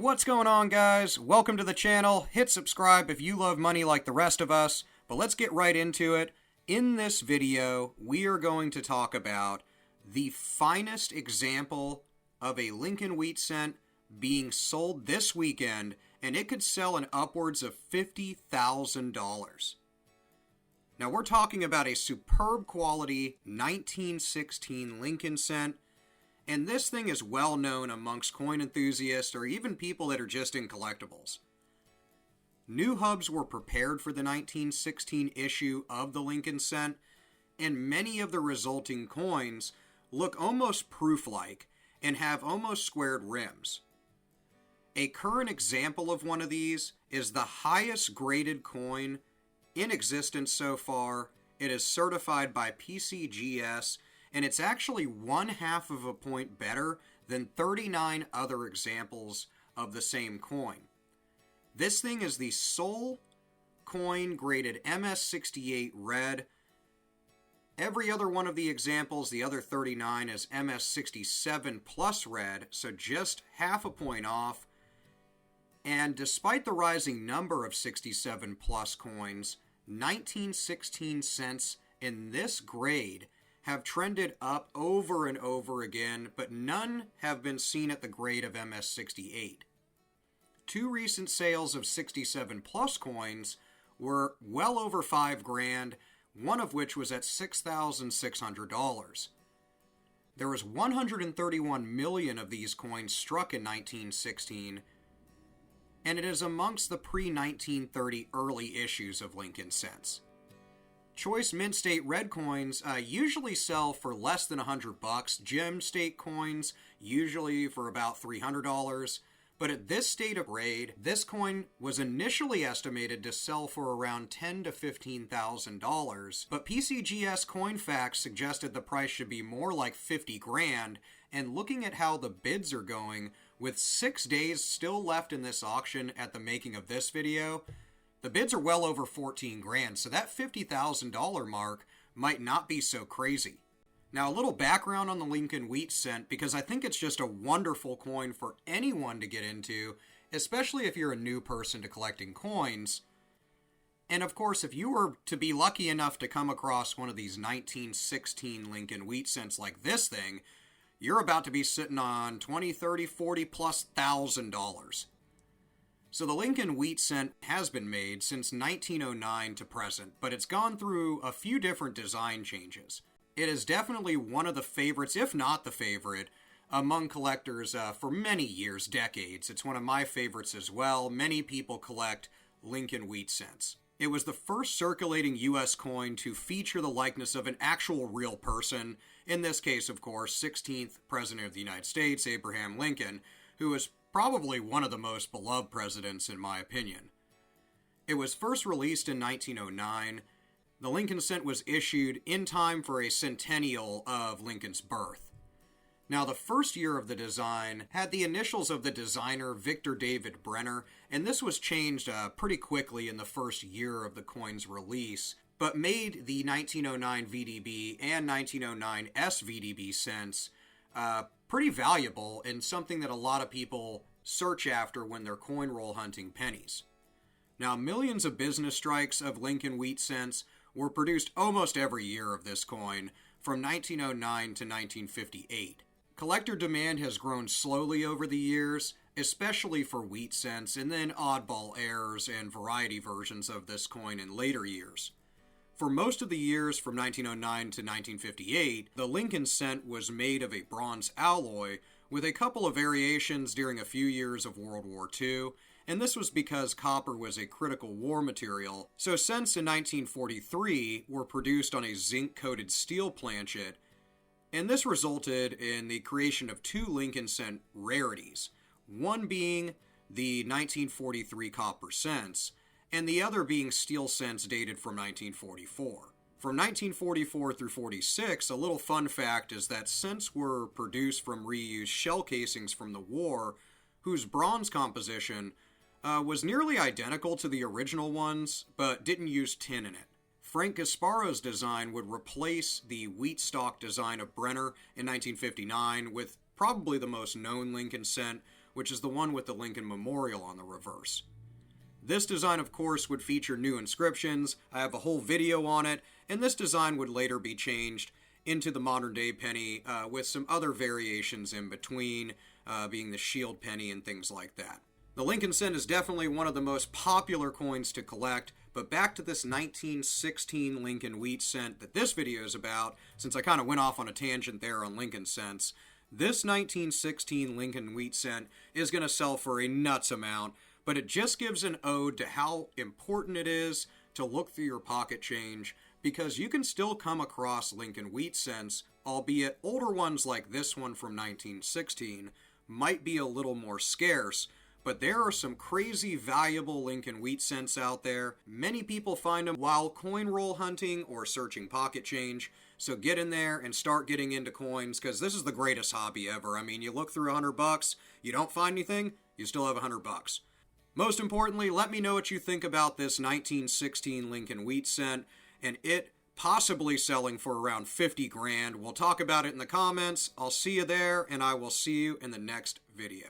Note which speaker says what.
Speaker 1: What's going on, guys? Welcome to the channel. Hit subscribe if you love money like the rest of us, but let's get right into it. In this video, we are going to talk about the finest example of a Lincoln wheat cent being sold this weekend, and it could sell in upwards of $50,000. Now, we're talking about a superb quality 1916 Lincoln cent, and this thing is well known amongst coin enthusiasts or even people that are just in collectibles. New hubs were prepared for the 1916 issue of the Lincoln cent, and many of the resulting coins look almost proof-like and have almost squared rims. A current example of one of these is the highest graded coin in existence so far. It is certified by PCGS, and it's actually 1/2 of a point better than 39 other examples of the same coin. This thing is the sole coin graded MS68 red. Every other one of the examples, the other 39, is MS67 plus red, so just 1/2 a point off. And despite the rising number of 67 plus coins, 1916 cents in this grade have trended up over and over again, but none have been seen at the grade of MS68. Two recent sales of 67 plus coins were well over $5,000, one of which was at $6,600. There was 131 million of these coins struck in 1916, and it is amongst the pre-1930 early issues of Lincoln cents. Choice mint state red coins usually sell for less than $100. Gem state coins usually for about $300. But at this state of grade, this coin was initially estimated to sell for around $10,000 to $15,000. But PCGS Coin Facts suggested the price should be more like $50,000. And looking at how the bids are going, with 6 days still left in this auction at the making of this video, the bids are well over $14,000, so that $50,000 mark might not be so crazy. Now, a little background on the Lincoln wheat cent, because I think it's just a wonderful coin for anyone to get into, especially if you're a new person to collecting coins. And of course, if you were to be lucky enough to come across one of these 1916 Lincoln wheat cents like this thing, you're about to be sitting on $20, $30, $40 plus $1,000. So the Lincoln wheat cent has been made since 1909 to present, but it's gone through a few different design changes. It is definitely one of the favorites, if not the favorite, among collectors for many years, decades. It's one of my favorites as well. Many people collect Lincoln wheat cents. It was the first circulating U.S. coin to feature the likeness of an actual real person. In this case, of course, 16th President of the United States, Abraham Lincoln, who was probably one of the most beloved presidents in my opinion. It was first released in 1909. The Lincoln cent was issued in time for a centennial of Lincoln's birth. Now, the first year of the design had the initials of the designer, Victor David Brenner, and this was changed pretty quickly in the first year of the coin's release, but made the 1909 VDB and 1909 SVDB cents pretty valuable and something that a lot of people search after when they're coin roll hunting pennies. Now, millions of business strikes of Lincoln wheat cents were produced almost every year of this coin from 1909 to 1958. Collector demand has grown slowly over the years, especially for wheat cents, and then oddball errors and variety versions of this coin in later years. For most of the years from 1909 to 1958, the Lincoln cent was made of a bronze alloy with a couple of variations during a few years of World War II, and this was because copper was a critical war material. So cents in 1943 were produced on a zinc-coated steel planchet, and this resulted in the creation of two Lincoln cent rarities, one being the 1943 copper cents, and the other being steel cents dated from 1944. From 1944 through 46, a little fun fact is that cents were produced from reused shell casings from the war, whose bronze composition was nearly identical to the original ones, but didn't use tin in it. Frank Gasparo's design would replace the wheat stock design of Brenner in 1959 with probably the most known Lincoln cent, which is the one with the Lincoln Memorial on the reverse. This design, of course, would feature new inscriptions. I have a whole video on it, and this design would later be changed into the modern-day penny with some other variations in between, being the shield penny and things like that. The Lincoln cent is definitely one of the most popular coins to collect, but back to this 1916 Lincoln wheat cent that this video is about, since I kind of went off on a tangent there on Lincoln cents. This 1916 Lincoln wheat cent is going to sell for a nuts amount, but it just gives an ode to how important it is to look through your pocket change, because you can still come across Lincoln wheat cents, albeit older ones like this one from 1916 might be a little more scarce, but there are some crazy valuable Lincoln wheat cents out there. Many people find them while coin roll hunting or searching pocket change, so get in there and start getting into coins, because this is the greatest hobby ever. I mean, you look through $100, you don't find anything, you still have $100. Most importantly, let me know what you think about this 1916 Lincoln wheat cent, and it possibly selling for around 50 grand. We'll talk about it in the comments. I'll see you there, and I will see you in the next video.